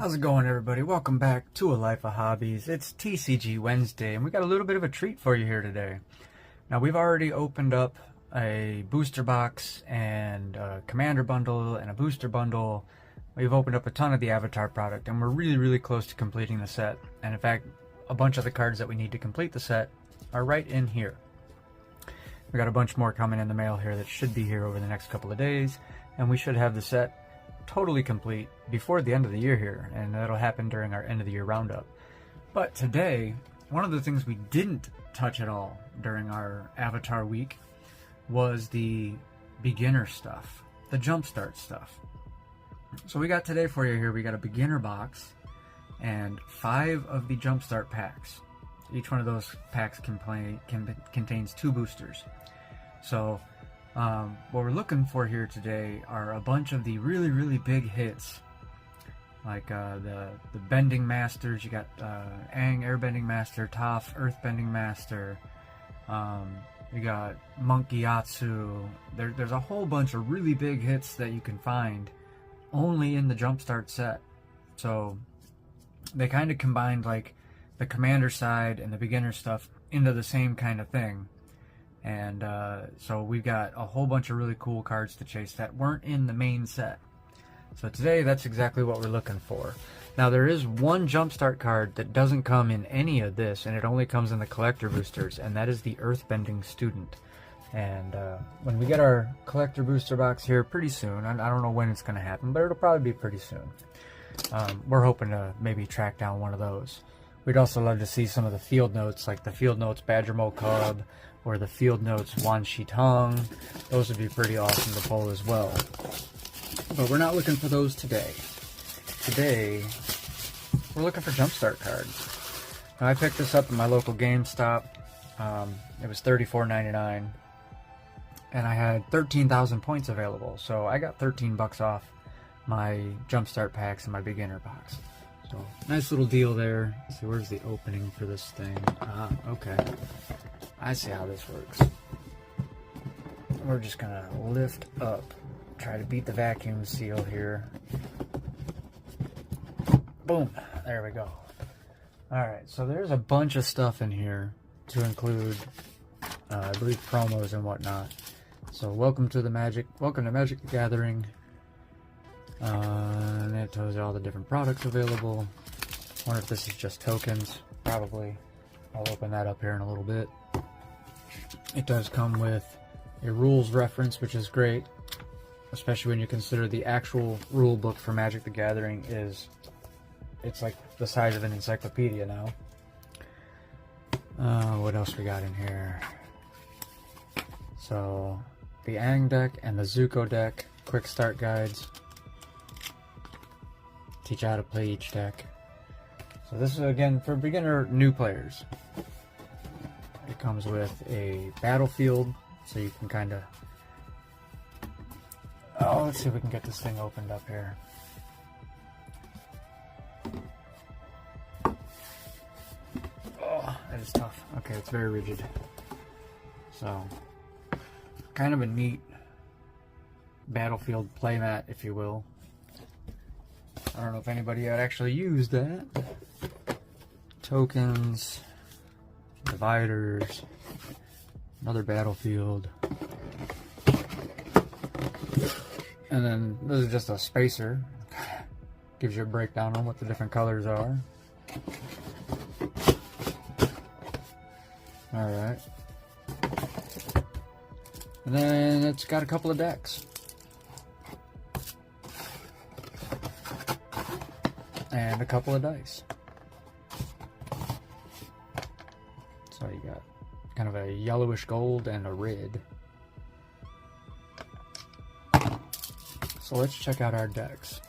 How's it going, everybody? Welcome back to A Life of Hobbies. It's TCG Wednesday, and we got a little bit of a treat for you here today. Now, we've already opened up a booster box and a commander bundle and a booster bundle. We've opened up a ton of the Avatar product, and we're really close to completing the set. And in fact, a bunch of the cards that we need to complete the set are right in here. We got a bunch more coming in the mail here that should be here over the next couple of days, and we should have the set totally complete before the end of the year here, and that'll happen during our end of the year roundup. But today, one of the things we didn't touch at all during our Avatar week was the beginner stuff, the Jumpstart stuff. So we got today for you here, we got a beginner box and 5 of the Jumpstart packs. Each one of those packs contains 2 boosters. So what we're looking for here today are a bunch of the really big hits, like the Bending Masters. You got Aang Airbending Master, Toph Earthbending Master. You got Monk Gyatso. There's a whole bunch of really big hits that you can find only in the Jumpstart set. So they kind of combined like the commander side and the beginner stuff into the same kind of thing. And so we've got a whole bunch of really cool cards to chase that weren't in the main set. So today, that's exactly what we're looking for. Now, there is one Jumpstart card that doesn't come in any of this, and it only comes in the collector boosters, and that is the Earthbending Student. And when we get our collector booster box here pretty soon, I don't know when it's going to happen, but it'll probably be pretty soon. We're hoping to maybe track down one of those. We'd also love to see some of the field notes, like the field notes Badgermo Cub, or the field notes Wan Shi Tong. Those would be pretty awesome to pull as well. But we're not looking for those today. Today, we're looking for Jumpstart cards. Now, I picked this up at my local GameStop. It was $34.99, and I had 13,000 points available. So I got 13 bucks off my Jumpstart packs and my beginner box. So nice little deal there. Let's see, where's the opening for this thing? Okay. I see how this works. We're just gonna lift up, try to beat the vacuum seal here. Boom, there we go. Alright, so there's a bunch of stuff in here to include, I believe, promos and whatnot. So welcome to Magic the Gathering. And it tells you all the different products available. I wonder if this is just tokens. Probably. I'll open that up here in a little bit. It does come with a rules reference, which is great, especially when you consider the actual rule book for Magic the Gathering it's like the size of an encyclopedia now. What else we got in here? So the Aang deck and the Zuko deck, quick start guides. Teach you how to play each deck. So this is, again, for beginner new players. It comes with a battlefield, so you can kind of... Oh, let's see if we can get this thing opened up here. Oh, that is tough. Okay, it's very rigid. So, kind of a neat battlefield playmat, if you will. I don't know if anybody had actually used that. Tokens, dividers, another battlefield, and then this is just a spacer. Gives you a breakdown on what the different colors are. Alright. And then it's got a couple of decks. And a couple of dice. So you got kind of a yellowish gold and a red. So let's check out our decks.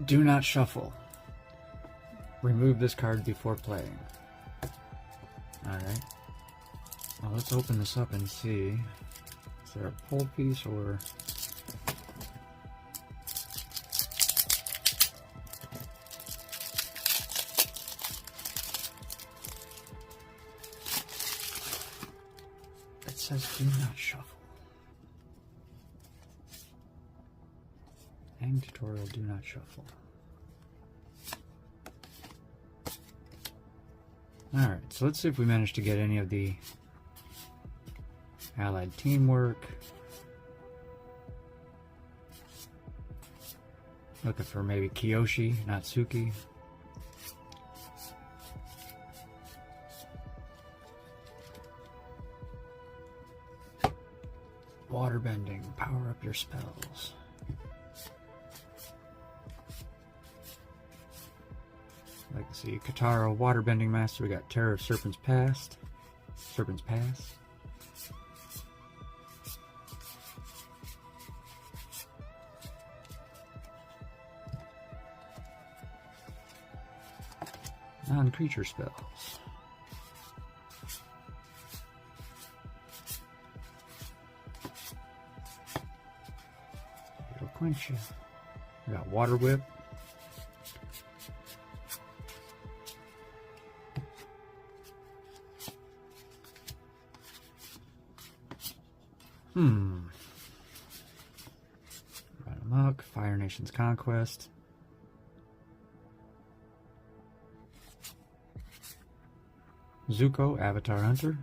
Do not shuffle. Remove this card before playing. Alright. Well, let's open this up and see. Is there a pull piece or... It says do not shuffle. Aang tutorial, do not shuffle. Alright, so let's see if we manage to get any of the allied teamwork. Looking for maybe Kiyoshi, Natsuki. Waterbending, power up your spells. Like to see Katara, Waterbending Master. We got Terror of Serpent's Pass. Non-creature spells. It'll quench you. We got Water Whip. Run Amok, Fire Nation's Conquest. Zuko, Avatar Hunter.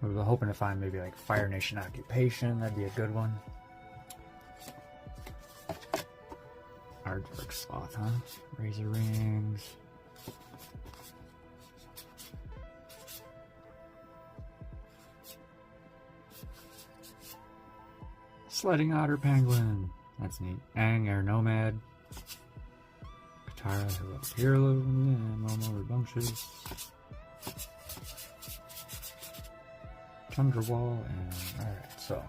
We were hoping to find maybe like Fire Nation Occupation. That'd be a good one. Aardvark Sloth, huh? Razor Rings. Sledding Otter Penguin. That's neat. Aang, Air Nomad. Katara, Hero, Momo, Rambunctious. Tundra Wall, and alright, so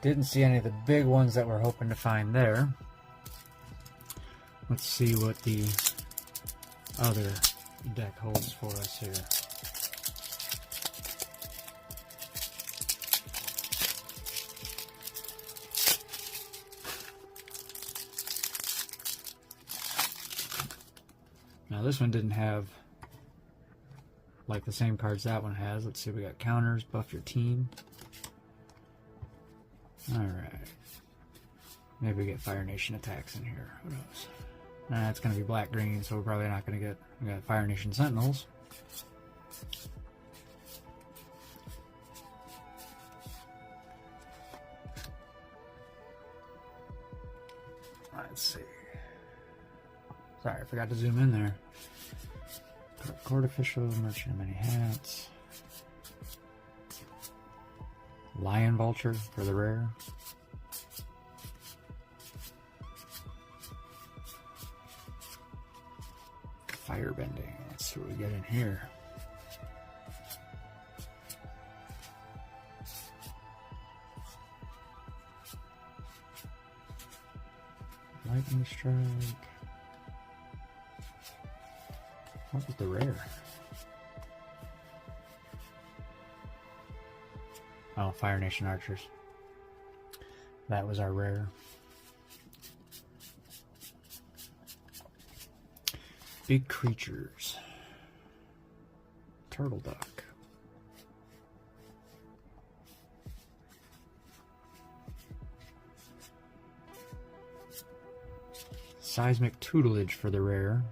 didn't see any of the big ones that we're hoping to find there. Let's see what the other deck holds for us here. Now this one didn't have like the same cards that one has. Let's see, we got counters, buff your team. Alright. Maybe we get Fire Nation attacks in here. Who knows? Nah, it's going to be black-green, so we're probably not going to get... We got Fire Nation Sentinels. Let's see. Sorry, I forgot to zoom in there. Court Official, Merchant of Many Hats. Lion Vulture for the rare. Firebending. Let's see what we get in here. Lightning Strike. What was the rare? Oh, Fire Nation Archers. That was our rare. Big creatures. Turtle Duck. Seismic Tutelage for the rare.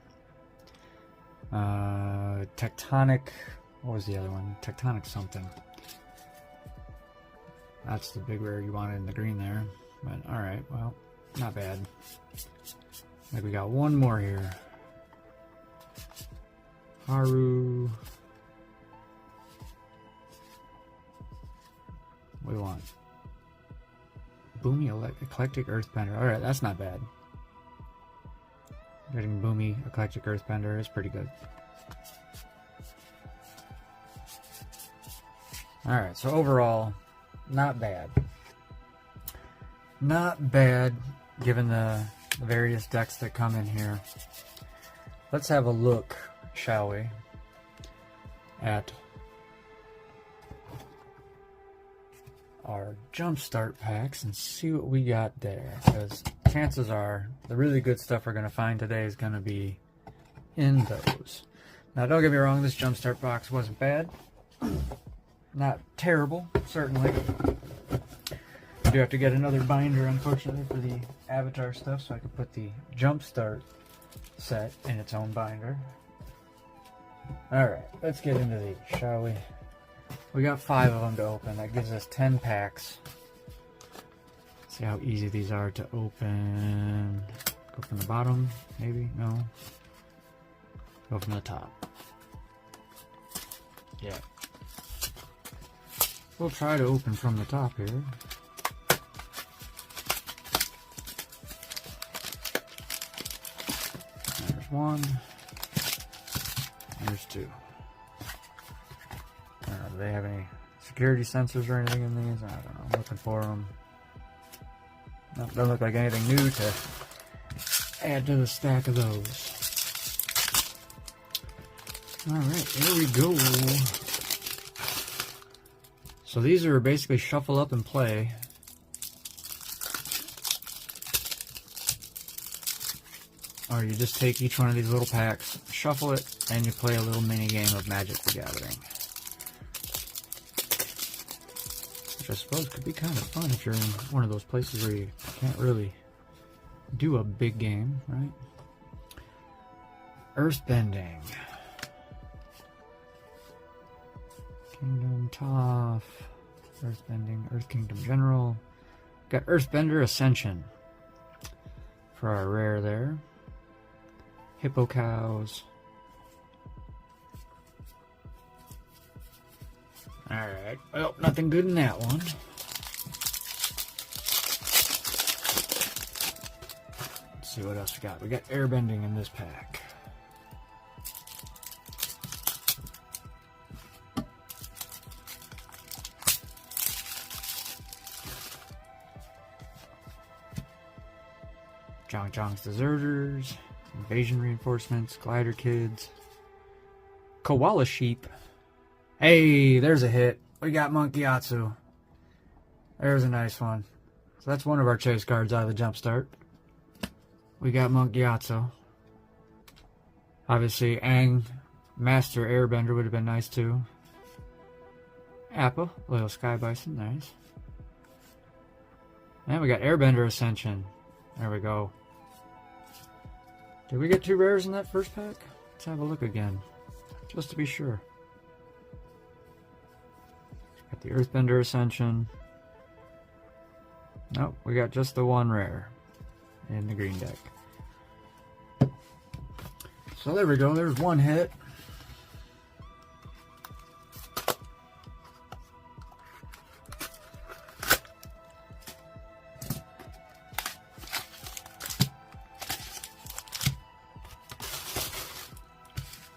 Tectonic, what was the other one? Tectonic something. That's the big rare you wanted in the green there. But alright, well, not bad. Like we got one more here. Haru. What do we want? Boomy Eclectic Earthbender. Alright, that's not bad. Getting Boomy Eclectic Earthbender is pretty good. Alright, so overall, not bad. Not bad, given the various decks that come in here. Let's have a look, shall we, at our Jumpstart packs and see what we got there. Because chances are, the really good stuff we're going to find today is going to be in those. Now, don't get me wrong, this Jumpstart box wasn't bad. Not terrible, certainly. I do do have to get another binder, unfortunately, for the Avatar stuff, so I can put the Jumpstart set in its own binder. Alright, let's get into these, shall we? We got 5 of them to open. That gives us 10 packs. See how easy these are to open. Go from the bottom, maybe? No. Go from the top. Yeah. We'll try to open from the top here. There's 1. There's 2. I don't know, do they have any security sensors or anything in these? I don't know. I'm looking for them. Nope, doesn't look like anything new to add to the stack of those. Alright, here we go. So these are basically shuffle up and play. Or you just take each one of these little packs, shuffle it, and you play a little mini game of Magic the Gathering. Which I suppose could be kind of fun if you're in one of those places where you can't really do a big game, right? Earthbending. Kingdom Tough. Earthbending. Earth Kingdom General. Got Earthbender Ascension for our rare there. Hippo Cows. Alright. Well, nothing good in that one. Let's see what else we got. We got Airbending in this pack. Jong Jong's Deserters, Invasion Reinforcements, Glider Kids, Koala Sheep. Hey, there's a hit. We got Monkey Atsu. There's a nice one. So that's one of our chase cards out of the Jumpstart. We got Monkey Atsu. Obviously, Aang, Master Airbender would have been nice too. Appa, little Sky Bison, nice. And we got Airbender Ascension. There we go. Did we get 2 rares in that first pack? Let's have a look again, just to be sure. Got the Earthbender Ascension. Nope, we got just the 1 rare in the green deck. So there we go, there's 1 hit.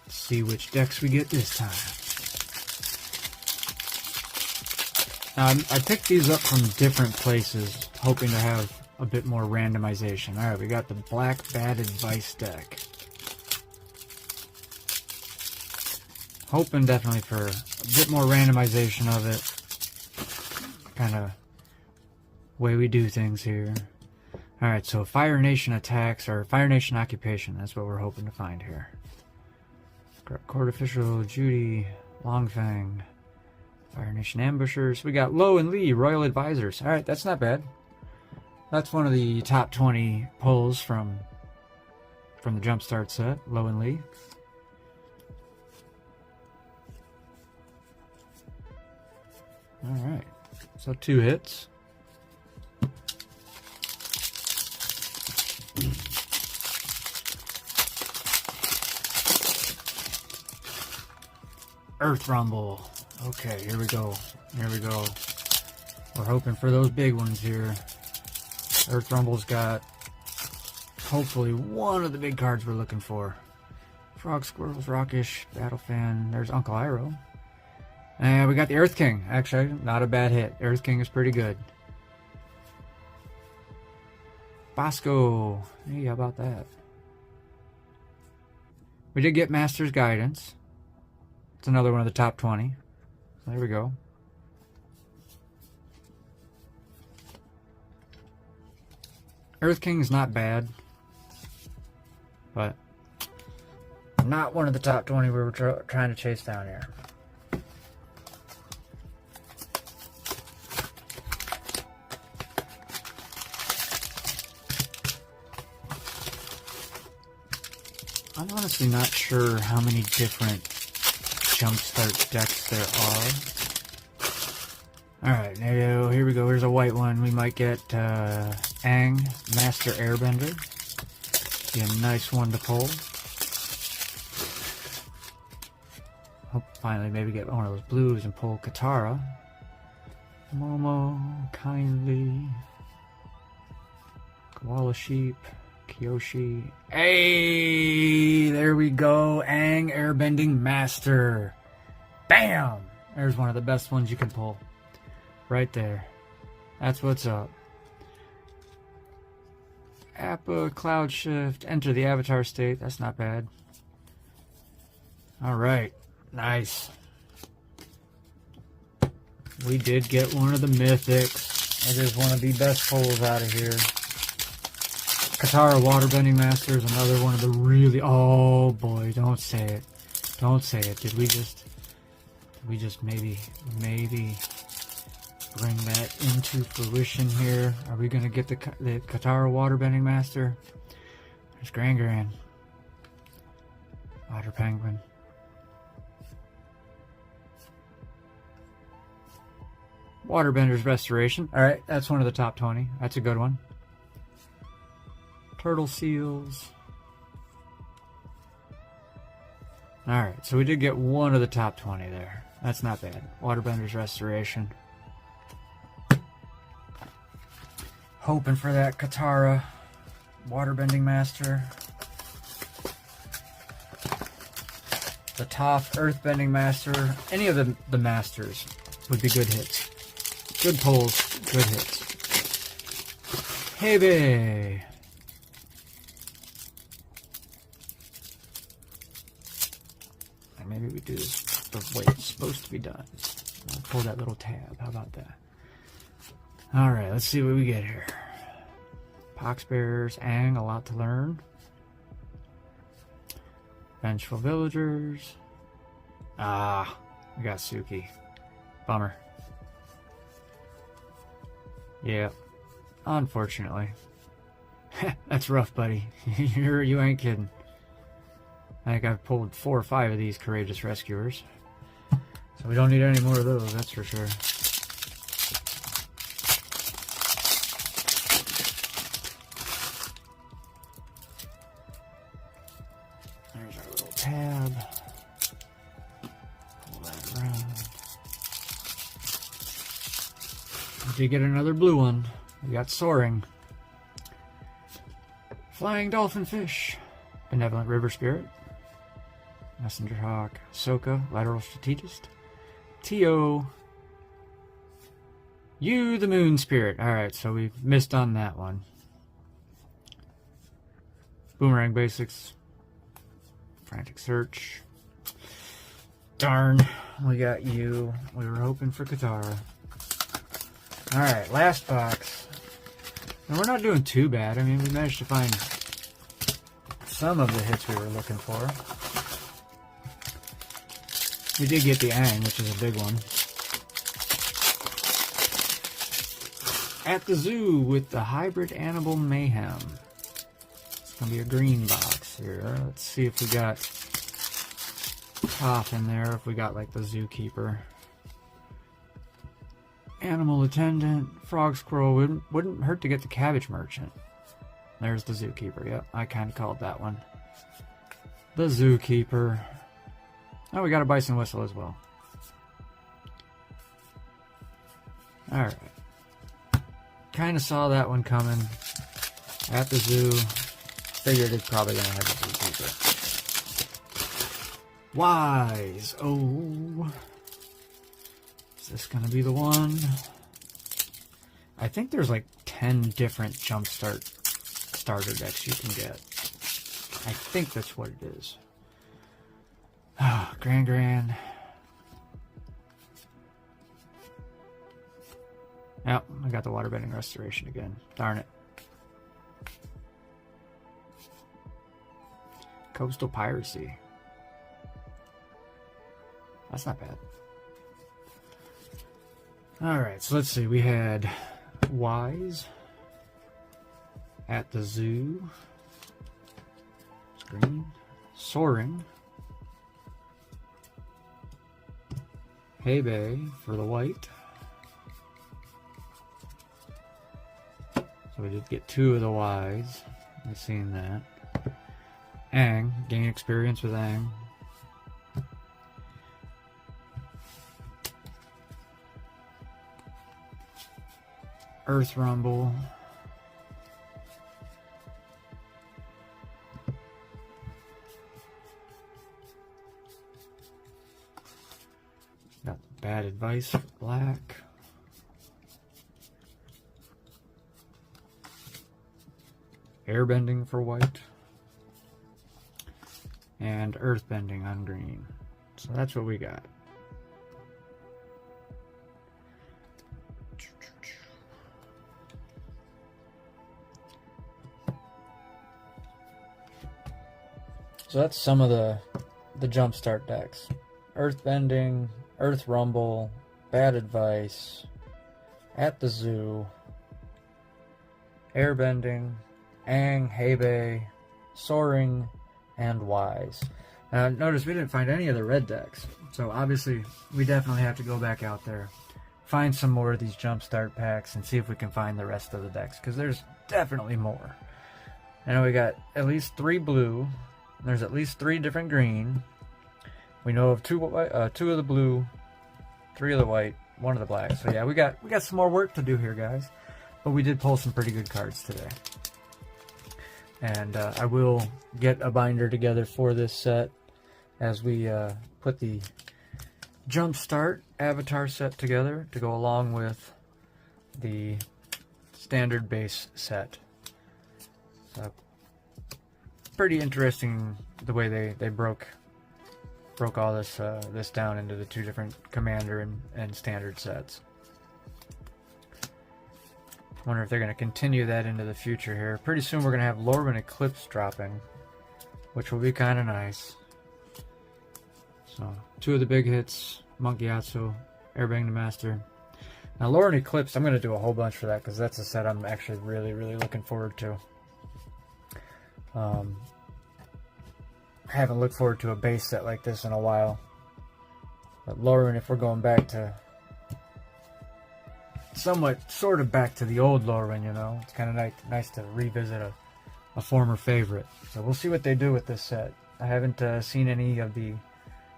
See which decks we get this time. Now, I picked these up from different places, hoping to have a bit more randomization. Alright, we got the Black Batted Vice deck. Hoping definitely for a bit more randomization of it. Kind of way we do things here. Alright, so Fire Nation attacks, or Fire Nation occupation, that's what we're hoping to find here. Court Official, Judy, Longfang, Fire Nation Ambushers. We got Low and Lee, Royal Advisors. Alright, that's not bad. That's one of the top 20 pulls from the Jumpstart set, Low and Lee. Alright, so 2 hits. Earth Rumble. Okay, here we go. Here we go. We're hoping for those big ones here. Earth Rumble's got hopefully one of the big cards we're looking for. Frog Squirrels, Rockish, Battle Fan. There's Uncle Iroh. And we got the Earth King. Actually, not a bad hit. Earth King is pretty good. Bosco. Hey, how about that? We did get Master's Guidance. It's another one of the top 20. There we go. Earth King's not bad, but not one of the top 20 we were trying to chase down here. I'm honestly not sure how many different Jumpstart decks there are. Alright, here we go. Here's a white one. We might get Aang, Master Airbender. Be a nice one to pull. Hope finally maybe get one of those blues and pull Katara. Momo, Kindly, Koala Sheep, Kyoshi. Hey, there we go. Aang, Airbending Master. Bam! There's one of the best ones you can pull. Right there. That's what's up. Appa, Cloud Shift, enter the avatar state. That's not bad. Alright. Nice. We did get one of the mythics. It is one of the best pulls out of here. Katara Waterbending Master is another one of the really... Oh boy, don't say it. Don't say it. Did we just maybe bring that into fruition here? Are we going to get the Katara Waterbending Master? There's Gran. Water Penguin. Waterbender's Restoration. Alright, that's one of the top 20. That's a good one. Turtle Seals. Alright, so we did get one of the top 20 there. That's not bad. Waterbender's Restoration. Hoping for that Katara Waterbending Master. The Toph Earthbending Master. Any of the Masters would be good hits. Good pulls, good hits. Hebe! And maybe we do this the way it's supposed to be done. I'll pull that little tab. How about that? Alright, let's see what we get here. Poxbearers, Aang, a lot to learn. Vengeful Villagers. Ah, we got Suki. Bummer. Yeah, unfortunately. That's rough, buddy. You ain't kidding. I think I've pulled 4 or 5 of these Courageous Rescuers. So we don't need any more of those, that's for sure. There's our little tab. Pull that around. We did get another blue one. We got Soaring. Flying Dolphin Fish. Benevolent River Spirit. Messenger Hawk. Ahsoka. Lateral Strategist. Tio. You the Moon Spirit. Alright, so we missed on that one. Boomerang Basics. Frantic Search. Darn. We got you. We were hoping for Katara. Alright, last box. And we're not doing too bad. I mean, we managed to find some of the hits we were looking for. We did get the Aang, which is a big one. At the Zoo with the Hybrid Animal Mayhem. It's going to be a green box here. Let's see if we got Toph in there, if we got like the Zookeeper. Animal Attendant, Frog Squirrel. Wouldn't hurt to get the Cabbage Merchant. There's the Zookeeper. Yep, I kind of called that one. The Zookeeper. Oh, we got a Bison Whistle as well. Alright. Kind of saw that one coming. At the zoo. Figured it's probably going to have the Zookeeper. Wise. Oh. Is this going to be the one? I think there's like 10 different Jumpstart starter decks you can get. I think that's what it is. Ah, Gran. Yep, I got the Waterbending Restoration again. Darn it. Coastal Piracy. That's not bad. Alright, so let's see. We had Wise. At the Zoo. It's green. Soaring. Hey Bay for the white. So we did get 2 of the Ys. We've seen that. Ang, gain experience with Ang. Earth Rumble. Got Bad Advice for black. Airbending for white. And Earthbending on green. So that's what we got. So that's some of the Jumpstart decks. Earthbending, Earth Rumble, Bad Advice, At the Zoo, Airbending, Ang, Hebei, Soaring, and Wise. Now notice we didn't find any of the red decks. So obviously we definitely have to go back out there, find some more of these Jumpstart packs, and see if we can find the rest of the decks, because there's definitely more. I know we got at least 3 blue. There's at least 3 different green. We know of 2 of the blue, 3 of the white, 1 of the black. So yeah, we got some more work to do here, guys. But we did pull some pretty good cards today. And I will get a binder together for this set as we put the Jumpstart Avatar set together to go along with the standard base set. So pretty interesting the way they broke all this this down into the 2 different commander and standard sets. Wonder if they're going to continue that into the future here. Pretty soon we're going to have Lorwyn Eclipse dropping, which will be kind of nice. So 2 of the big hits, Monkey Yatsu, Airbending the Master. Now Lorwyn Eclipse, I'm going to do a whole bunch for that because that's a set I'm actually really looking forward to. I haven't looked forward to a base set like this in a while. But Lorwyn, if we're going back to sort of back to the old Lorwyn, you know, it's kind of nice to revisit a former favorite. So we'll see what they do with this set. I haven't seen any of the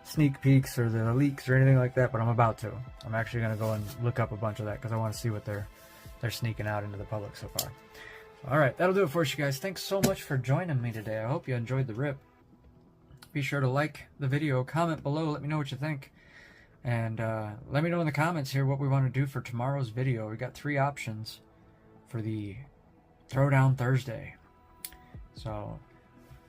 sneak peeks or the leaks or anything like that, but I'm about to. I'm actually going to go and look up a bunch of that because I want to see what they're sneaking out into the public so far. Alright, that'll do it for us, you guys. Thanks so much for joining me today. I hope you enjoyed the rip. Be sure to like the video, comment below, let me know what you think. And let me know in the comments here what we want to do for tomorrow's video. We got 3 options for the Throwdown Thursday. So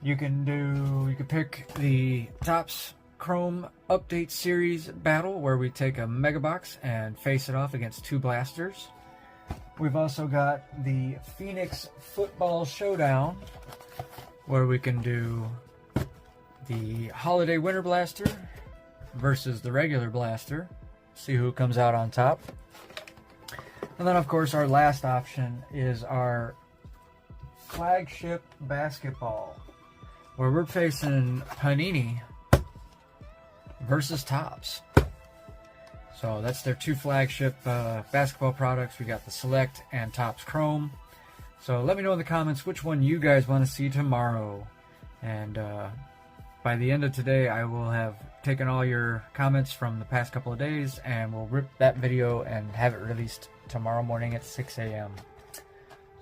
you can pick the Topps Chrome Update Series battle where we take a Mega Box and face it off against 2 blasters. We've also got the Phoenix Football Showdown where we can do the Holiday Winter Blaster versus the regular blaster. See who comes out on top. And then of course our last option is our flagship basketball where we're facing Panini versus Topps. So that's their 2 flagship basketball products. We got the Select and Topps Chrome. So let me know in the comments which one you guys want to see tomorrow. And by the end of today, I will have taken all your comments from the past couple of days and we'll rip that video and have it released tomorrow morning at 6 a.m.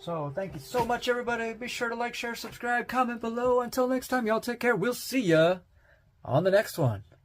So thank you so much, everybody. Be sure to like, share, subscribe, comment below. Until next time, y'all take care. We'll see ya on the next one.